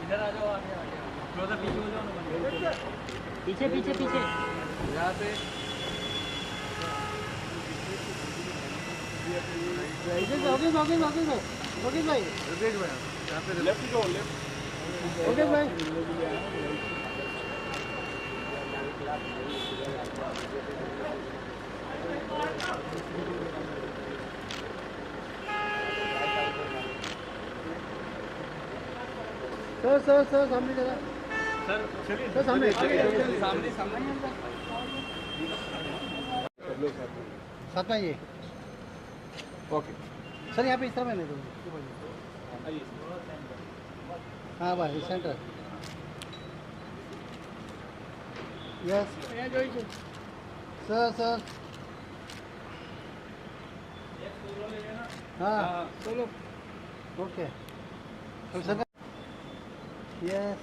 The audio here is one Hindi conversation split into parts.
इधर आ जाओ, आगे आगे क्लोजर पीछे हो जाओ ना, पीछे पीछे पीछे यहाँ पे ओके भाई यहाँ पे लेफ्ट जाओ, लेफ्ट ओके भाई सर सामने जरा सर चलिए सर सामने सामने सामने साथ में आइए ओके सर यहाँ पे इस तरह में हाँ भाई सेंटर यस सर हाँ सोलो ओके सर यस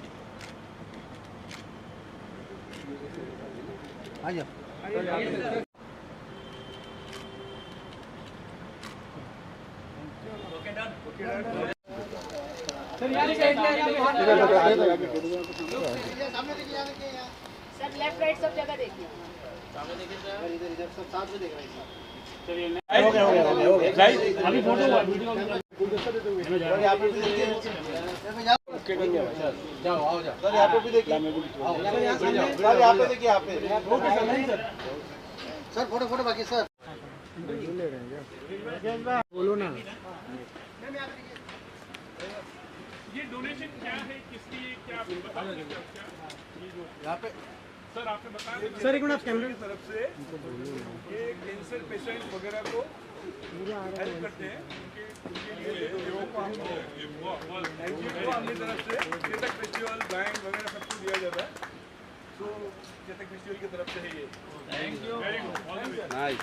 आ जाओ सर लेफ्ट राइट सब जगह देखिए। अभी फोटो जाओ आओ जाओ सर यहाँ पे भी देखिए, सर यहाँ पे देखिए, यहाँ पे सर फोटो बाकी सर बोलो ना ये डोनेशन क्या है, किसकी, क्या आप बता सकते हैं क्या? यहाँ पे सर आपने बताया सर एक मिनट आप कैमरे की तरफ से ये कैंसर पेशेंट वगैरह को हेल्प करते हैं, उनके लिए लोगों को हम एनजीओ को अपनी तरफ से चेतक फेस्टिवल बैंक वगैरह सबको दिया जाता है। तो चेतक फेस्टिवल की तरफ से है ये। Thank you, very good, nice.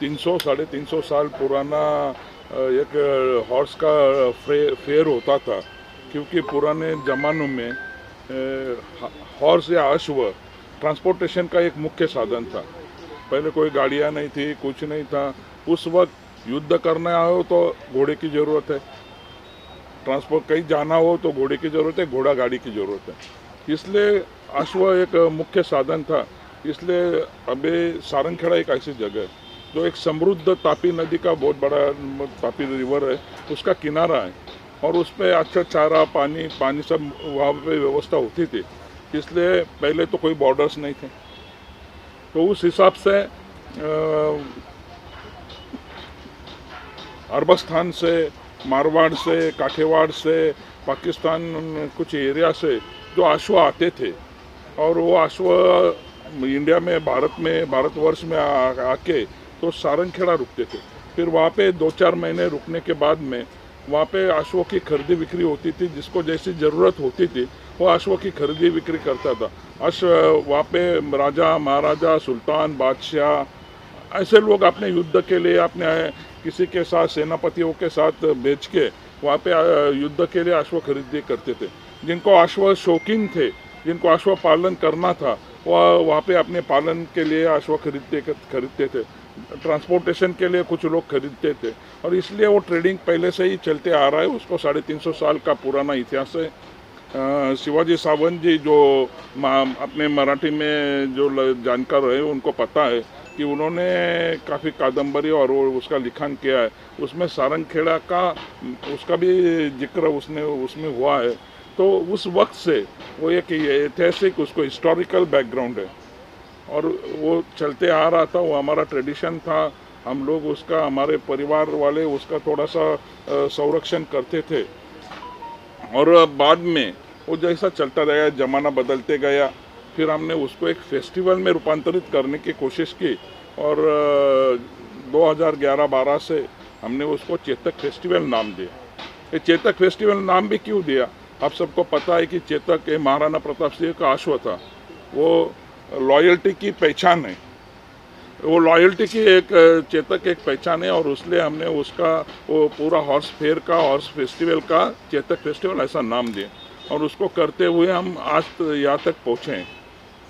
300-350 साल पुराना एक हॉर्स का फेयर होता था, क्योंकि पुराने ज़मानों में हॉर्स या अश्व ट्रांसपोर्टेशन का एक मुख्य साधन था। पहले कोई गाड़ियाँ नहीं थी, कुछ नहीं था। उस वक्त युद्ध करना हो तो घोड़े की ज़रूरत है, ट्रांसपोर्ट कहीं जाना हो तो घोड़े की ज़रूरत है, घोड़ा गाड़ी की ज़रूरत है। इसलिए अश्व एक मुख्य साधन था। इसलिए अभी सारंगखेड़ा एक ऐसी जगह है जो एक समृद्ध तापी नदी का बहुत बड़ा तापी रिवर है, उसका किनारा है, और उस पर अच्छा चारा पानी सब वहाँ पे व्यवस्था होती थी। इसलिए पहले तो कोई बॉर्डर्स नहीं थे, तो उस हिसाब से अरबस्तान से, मारवाड़ से, काठियावाड़ से, पाकिस्तान कुछ एरिया से जो अश्व आते थे, और वो अश्व इंडिया में भारतवर्ष में आके तो सारंगखेड़ा रुकते थे। फिर वहाँ पे 2-4 महीने रुकने के बाद में वहाँ पे अश्वों की खरीदी बिक्री होती थी। जिसको जैसी ज़रूरत होती थी वो अश्वों की खरीदी बिक्री करता था। वहाँ पे राजा, महाराजा, सुल्तान, बादशाह ऐसे लोग अपने युद्ध के लिए अपने किसी के साथ सेनापतियों के साथ बेच के वहाँ पे युद्ध के लिए अश्व खरीदी करते थे। जिनको अश्व शौकीन थे, जिनको अश्व पालन करना था, वह वहाँ पे अपने पालन के लिए अश्व खरीदते थे। ट्रांसपोर्टेशन के लिए कुछ लोग खरीदते थे, और इसलिए वो ट्रेडिंग पहले से ही चलते आ रहा है। उसको 350 साल का पुराना इतिहास है। शिवाजी सावंत जी जो अपने मराठी में जो जानकार है उनको पता है कि उन्होंने काफ़ी कादम्बरी और उसका लिखन किया है। उसमें सारंगखेड़ा का उसका भी जिक्र उसमें हुआ है। तो उस वक्त से वो एक ऐतिहासिक, उसको हिस्टोरिकल बैकग्राउंड है और वो चलते आ रहा था। वो हमारा ट्रेडिशन था। हम लोग उसका, हमारे परिवार वाले उसका थोड़ा सा संरक्षण करते थे। और बाद में वो जैसा चलता गया, ज़माना बदलते गया, फिर हमने उसको एक फेस्टिवल में रूपांतरित करने की कोशिश की, और 2011-12 से हमने उसको चेतक फेस्टिवल नाम दिया। ये चेतक फेस्टिवल नाम भी क्यों दिया, आप सबको पता है कि चेतक महाराणा प्रताप सिंह का अश्व था। वो लॉयल्टी की पहचान है, वो लॉयल्टी की एक चेतक एक पहचान है, और इसलिए हमने उसका वो पूरा हॉर्स फेयर का, हॉर्स फेस्टिवल का चेतक फेस्टिवल ऐसा नाम दिया, और उसको करते हुए हम आज यहाँ तक पहुँचे हैं।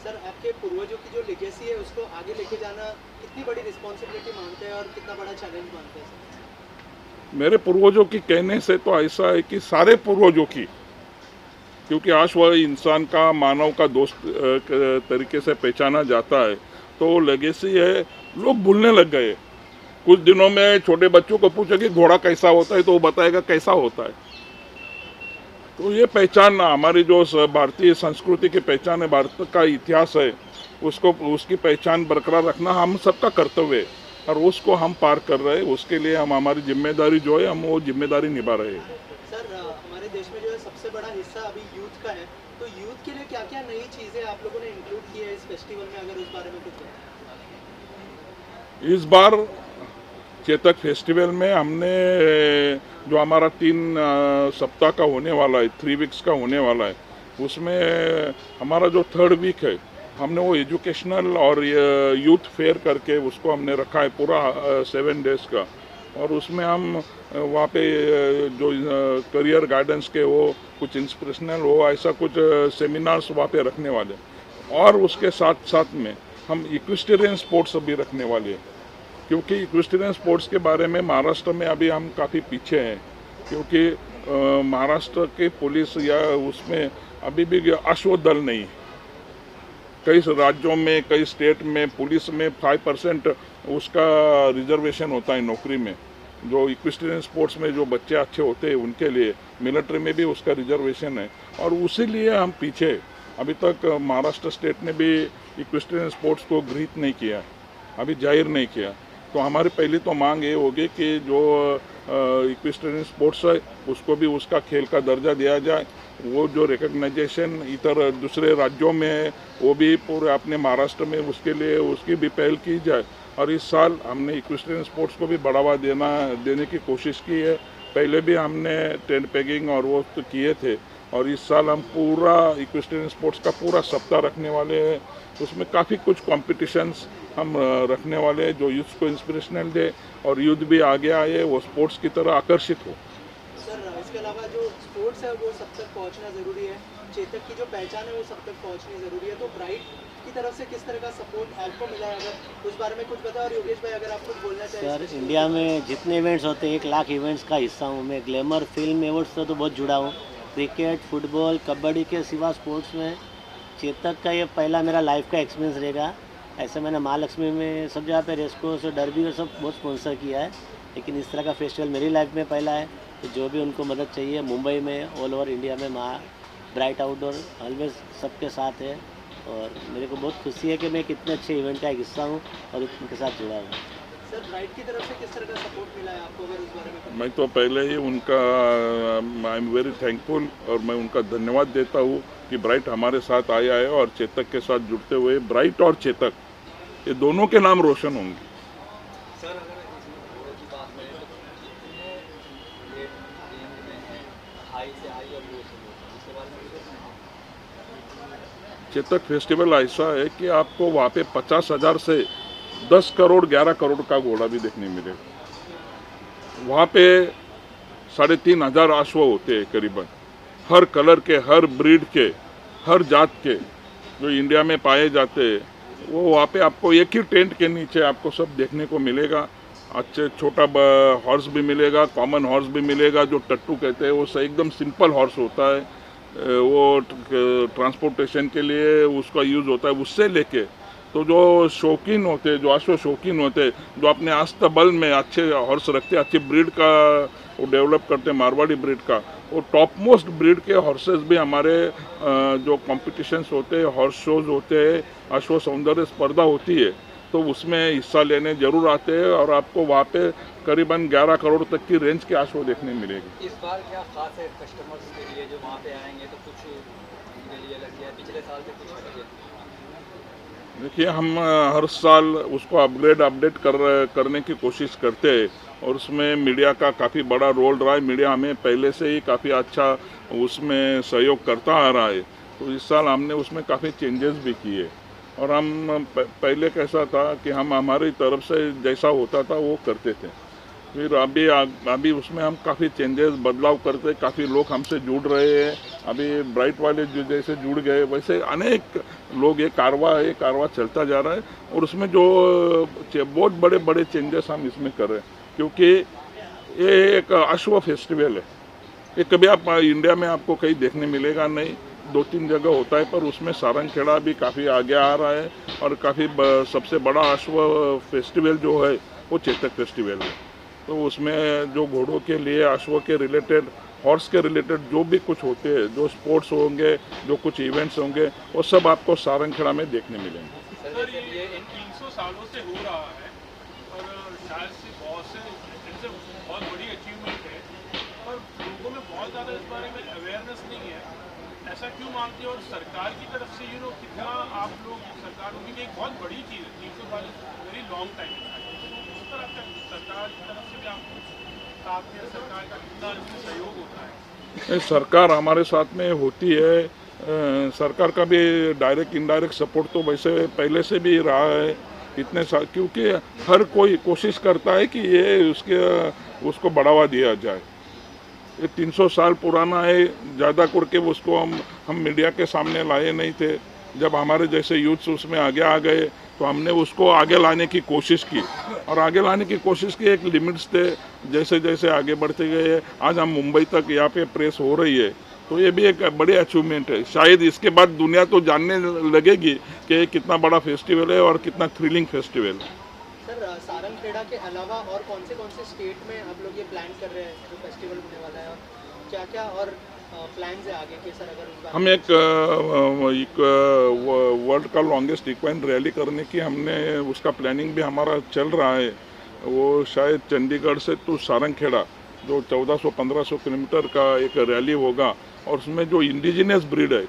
सर, आपके पूर्वजों की जो लेगेसी है उसको आगे लेके जाना कितनी बड़ी रिस्पॉन्सिबिलिटी मानते हैं और कितना बड़ा चैलेंज मानते हैं सर? मेरे पूर्वजों की कहने से तो ऐसा है कि सारे पूर्वजों की क्योंकि अश्व इंसान का, मानव का दोस्त तरीके से पहचाना जाता है, तो लेगेसी है। लोग भूलने लग गए। कुछ दिनों में छोटे बच्चों को पूछो कि घोड़ा कैसा होता है तो वो बताएगा कैसा होता है। तो ये पहचान हमारी जो भारतीय संस्कृति की पहचान है, भारत का इतिहास है, उसको, उसकी पहचान बरकरार रखना हम सबका कर्तव्य है और उसको हम पार कर रहे हैं। उसके लिए हम, हमारी जिम्मेदारी जो है, हम वो जिम्मेदारी निभा रहे हैं। सर, हमारे देश में जो है सबसे बड़ा हिस्सा अभी यूथ का है, तो यूथ के लिए क्या क्या नई चीज़ें आप लोगों ने इंक्लूड की है इस फेस्टिवल में, अगर उस बारे में कुछ बताएं। इस बार चेतक फेस्टिवल में हमने जो हमारा 3 सप्ताह का होने वाला है, 3 वीक्स का होने वाला है, उसमें हमारा जो 3rd वीक है, हमने वो एजुकेशनल और यूथ फेयर करके उसको हमने रखा है पूरा 7 डेज का। और उसमें हम वहाँ पे जो करियर गाइडेंस के वो कुछ इंस्पिरेशनल हो, ऐसा कुछ सेमिनार्स वहाँ पे रखने वाले। और उसके साथ साथ में हम इक्विस्टेरियन स्पोर्ट्स भी रखने वाले हैं, क्योंकि इक्विस्टेरियन स्पोर्ट्स के बारे में महाराष्ट्र में अभी हम काफ़ी पीछे हैं, क्योंकि महाराष्ट्र के पुलिस या उसमें अभी भी अश्व दल नहीं। कई राज्यों में, कई स्टेट में पुलिस में 5% उसका रिजर्वेशन होता है नौकरी में। जो इक्विस्टेरियन स्पोर्ट्स में जो बच्चे अच्छे होते हैं उनके लिए मिलिट्री में भी उसका रिजर्वेशन है, और उसी लिए हम पीछे। अभी तक महाराष्ट्र स्टेट ने भी इक्विस्टेरियन स्पोर्ट्स को गृहीत नहीं किया, अभी जाहिर नहीं किया। तो हमारी पहली तो मांग ये होगी कि जो इक्विस्टेरियन स्पोर्ट्स है उसको भी उसका खेल का दर्जा दिया जाए। वो जो रिकग्नाइजेशन इतर दूसरे राज्यों में है वो भी पूरे अपने महाराष्ट्र में उसके लिए उसकी भी पहल की जाए। और इस साल हमने इक्विस्टेरियन स्पोर्ट्स को भी बढ़ावा देने की कोशिश की है। पहले भी हमने टेंट पेगिंग और वो तो किए थे, और इस साल हम पूरा इक्विस्टेरियन स्पोर्ट्स का पूरा सप्ताह रखने वाले हैं। उसमें काफ़ी कुछ कॉम्पिटिशन्स हम रखने वाले हैं जो यूथ को इंस्पिरेशनल दे और यूथ भी आगे आए, वो स्पोर्ट्स की तरह आकर्षित हो। सर, इसके अलावा जो स्पोर्ट्स है वो सब तक पहुंचना ज़रूरी है, चेतक की जो पहचान है वो सब तक पहुंचनी ज़रूरी है, तो ब्राइट की तरफ से किस तरह का सपोर्ट आपको मिला है, अगर उस बारे में कुछ बताओ। और योगेश भाई, अगर आप कुछ बोलना चाहिए। सर, इंडिया में जितने इवेंट्स होते हैं 1 लाख इवेंट्स का हिस्सा हूँ मैं। ग्लैमर फिल्म एवॉर्ड्स से तो बहुत जुड़ा हूँ। क्रिकेट, फुटबॉल, कबड्डी के सिवा स्पोर्ट्स में चेतक का ये पहला मेरा लाइफ का एक्सपीरियंस रहेगा। ऐसे मैंने महालक्ष्मी में सब जगह पे रेसकोर्स और डरबी और सब बहुत स्पॉन्सर किया है, लेकिन इस तरह का फेस्टिवल मेरी लाइफ में पहला है। तो जो भी उनको मदद चाहिए, मुंबई में, ऑल ओवर इंडिया में, ब्राइट आउटडोर ऑलवेज सबके साथ है। और मेरे को बहुत खुशी है कि मैं कितने अच्छे इवेंट का एक हिस्सा हूँ और उनके साथ जुड़ा हूँ। सर, ब्राइट की तरफ से किस तरह का सपोर्ट मिला है आपको, अगर उस बारे में? मैं तो पहले ही उनका आई एम वेरी थैंकफुल और मैं उनका धन्यवाद देता हूँ कि ब्राइट हमारे साथ आया है, और चेतक के साथ जुड़ते हुए ब्राइट और चेतक ये दोनों के नाम रोशन होंगे। सर, अगर इसमें की बात करें तो ये रेंज में है, हाई से हाई और लो से लो, इसके बारे में चेतक फेस्टिवल ऐसा है कि आपको वहाँ पे 50,000 से 10 करोड़ 11 करोड़ का घोड़ा भी देखने मिलेगा। वहाँ पे 3,500 अश्व होते हैं करीबन, हर कलर के, हर ब्रीड के, हर जात के जो इंडिया में पाए जाते हैं, वो वहाँ पे आपको एक ही टेंट के नीचे आपको सब देखने को मिलेगा। अच्छे छोटा हॉर्स भी मिलेगा, कॉमन हॉर्स भी मिलेगा, जो टट्टू कहते हैं, वो एकदम सिंपल हॉर्स होता है, वो ट्रांसपोर्टेशन के लिए उसका यूज़ होता है। उससे लेके तो जो शौकीन होते हैं, जो अश्व शौकीन होते हैं, जो अपने अस्तबल में अच्छे हॉर्स रखते हैं, अच्छी ब्रीड का वो डेवलप करते हैं, मारवाड़ी ब्रीड का, वो टॉप मोस्ट ब्रीड के हॉर्सेस भी हमारे जो कॉम्पिटिशन्स होते हैं, हॉर्स शोज होते हैं, अश्व सौंदर्य स्पर्धा होती है, तो उसमें हिस्सा लेने जरूर आते हैं। और आपको वहाँ पे करीबन 11 करोड़ तक की रेंज के अश्व देखने मिलेगी। इस बार क्या खास है कस्टमर्स के लिए जो वहाँ पे आएंगे, तो कुछ उनके लिए अलग है, पिछले साल से कुछ अलग है? देखिए, हम हर साल उसको अपडेट करने की कोशिश करते हैं, और उसमें मीडिया का काफ़ी बड़ा रोल रहा है। मीडिया हमें पहले से ही काफ़ी अच्छा उसमें सहयोग करता आ रहा है। तो इस साल हमने उसमें काफ़ी चेंजेस भी किए, और हम पहले कैसा था कि हम हमारी तरफ से जैसा होता था वो करते थे। फिर अभी उसमें हम काफ़ी चेंजेस, बदलाव करते, काफ़ी लोग हमसे जुड़ रहे हैं। अभी ब्राइट वाले जो जैसे जुड़ गए, वैसे अनेक लोग, ये कारवा चलता जा रहा है। और उसमें जो बहुत बड़े बड़े चेंजेस हम इसमें कर रहे हैं, क्योंकि ये एक अश्व फेस्टिवल है। ये कभी आप इंडिया में आपको कहीं देखने मिलेगा नहीं। 2-3 जगह होता है, पर उसमें सारंगखेड़ा भी काफ़ी आगे आ रहा है और काफ़ी सबसे बड़ा अश्व फेस्टिवल जो है वो चेतक फेस्टिवल है। तो उसमें जो घोड़ों के लिए, अश्व के रिलेटेड, हॉर्स के रिलेटेड जो भी कुछ होते हैं, जो स्पोर्ट्स होंगे, जो कुछ इवेंट्स होंगे, वो सब आपको सारंगखेड़ा में देखने मिलेंगे। सर ये इन 300 सालों से हो रहा है और शायद से बहुत बड़ी अचीवमेंट है, पर लोगों में बहुत ज़्यादा इस बारे में अवेयरनेस नहीं है। ऐसा क्यों मानते हो? और सरकार की तरफ से कितना आप लोग, सरकार की एक बहुत बड़ी चीज़ है, 300 साल वेरी लॉन्ग टाइम, उस पर आपका सरकार की तरफ से भी आपको साथ में सरकार का कितना सहयोग होता है? सरकार हमारे साथ में होती है। सरकार का भी डायरेक्ट इनडायरेक्ट सपोर्ट तो वैसे पहले से भी रहा है इतने साल, क्योंकि हर कोई कोशिश करता है कि ये उसको बढ़ावा दिया जाए। ये 300 साल पुराना है, ज़्यादा करके उसको हम मीडिया के सामने लाए नहीं थे। जब हमारे जैसे यूथ्स उसमें आगे आ गए तो हमने उसको आगे लाने की कोशिश की, और आगे लाने की कोशिश की। एक लिमिट्स थे, जैसे जैसे आगे बढ़ते गए आज हम मुंबई तक यहाँ पे प्रेस हो रही है, तो ये भी एक बड़ी अचीवमेंट है। शायद इसके बाद दुनिया तो जानने लगेगी कि कितना बड़ा फेस्टिवल है और कितना थ्रिलिंग फेस्टिवल है। सर सारंगखेड़ा के अलावा और कौन से स्टेट में आप लोग ये प्लान कर रहे हैं जो फेस्टिवल होने वाला है, और क्या क्या और प्लान्स है आगे के? सर अगर उस बारे हम एक वर्ल्ड का लॉन्गेस्ट इक्वाइन रैली करने की हमने उसका प्लानिंग भी हमारा चल रहा है। वो शायद चंडीगढ़ से तो सारंगखेड़ा जो 1400-1500 किलोमीटर का एक रैली होगा, और उसमें जो इंडिजिनियस ब्रीड है,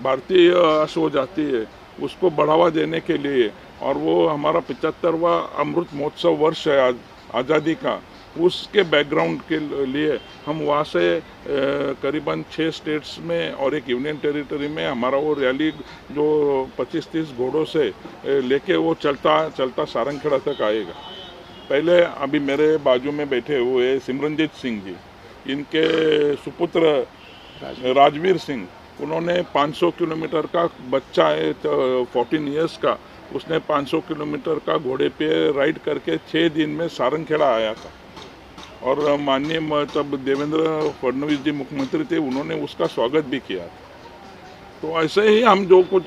भारतीय अश्व जाति है, उसको बढ़ावा देने के लिए, और वो हमारा 75वां अमृत महोत्सव वर्ष है आज़ादी का, उसके बैकग्राउंड के लिए हम वहाँ से करीबन 6 स्टेट्स में और एक यूनियन टेरिटरी में हमारा वो रैली जो 25-30 घोड़ों से लेके वो चलता सारंगखेड़ा तक आएगा। पहले अभी मेरे बाजू में बैठे हुए सिमरनजीत सिंह जी, इनके सुपुत्र राजवीर सिंह, उन्होंने 500 किलोमीटर का बच्चा है 14 इयर्स का, उसने 500 किलोमीटर का घोड़े पे राइड करके 6 दिन में सारंगखेड़ा आया था। और माननीय तब देवेंद्र फडणवीस जी मुख्यमंत्री थे, उन्होंने उसका स्वागत भी किया। तो ऐसे ही हम जो कुछ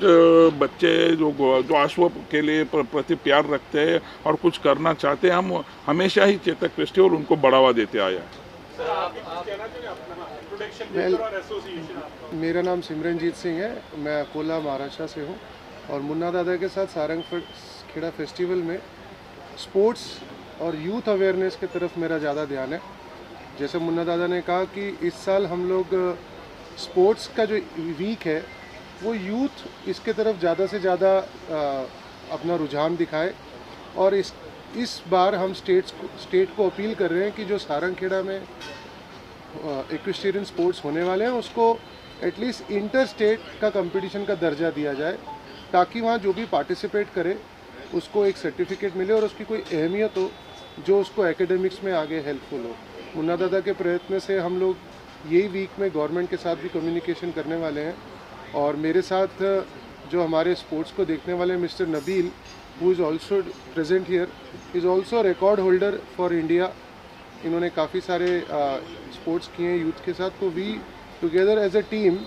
बच्चे जो अश्व के लिए प्रति प्यार रखते हैं और कुछ करना चाहते हैं, हम हमेशा ही चेतक फेस्टिवल उनको बढ़ावा देते आया है। मेरा नाम सिमरनजीत सिंह है, मैं अकोला महाराष्ट्र से हूँ, और मुन्ना दादा के साथ सारंगखेड़ा फेस्टिवल में स्पोर्ट्स और यूथ अवेयरनेस की तरफ मेरा ज़्यादा ध्यान है। जैसे मुन्ना दादा ने कहा कि इस साल हम लोग स्पोर्ट्स का जो वीक है वो यूथ इसके तरफ ज़्यादा से ज़्यादा अपना रुझान दिखाए, और इस बार हम स्टेट को अपील कर रहे हैं कि जो सारंगखेड़ा में इक्वेस्टेरियन स्पोर्ट्स होने वाले हैं उसको एटलीस्ट इंटर स्टेट का कंपटीशन का दर्जा दिया जाए, ताकि वहाँ जो भी पार्टिसिपेट करे उसको एक सर्टिफिकेट मिले और उसकी कोई अहमियत हो जो उसको एकेडमिक्स में आगे हेल्पफुल हो। मुन्ना दादा के प्रयत्न से हम लोग यही वीक में गवर्नमेंट के साथ भी कम्युनिकेशन करने वाले हैं, और मेरे साथ जो हमारे स्पोर्ट्स को देखने वाले mister Nabeel, who is also present here, is also record holder for India. इन्होंने काफ़ी सारे स्पोर्ट्स किए हैं यूथ के साथ। तो we together as a team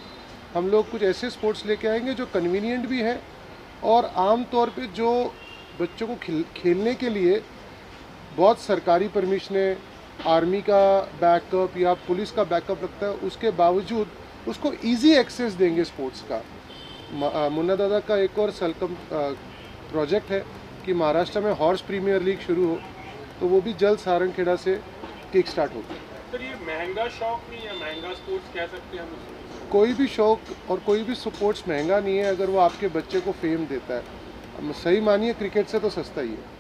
हम लोग कुछ ऐसे स्पोर्ट्स लेके आएंगे जो कन्वीनियंट भी है, और आम तौर पे जो बच्चों को खेलने के लिए बहुत सरकारी परमिशनें, आर्मी का बैकअप या पुलिस का बैकअप लगता है, उसके बावजूद उसको इजी एक्सेस देंगे स्पोर्ट्स का। मुन्ना दादा का एक और सलकम प्रोजेक्ट है कि महाराष्ट्र में हॉर्स प्रीमियर लीग शुरू हो, तो वो भी जल्द सारंगखेड़ा से किक स्टार्ट होगा। सर ये महंगा शौक नहीं है, महंगा स्पोर्ट्स कह सकते हैं हम उसको? कोई भी शौक और कोई भी स्पोर्ट्स महंगा नहीं है अगर वो आपके बच्चे को फेम देता है। सही मानिए क्रिकेट से तो सस्ता ही है।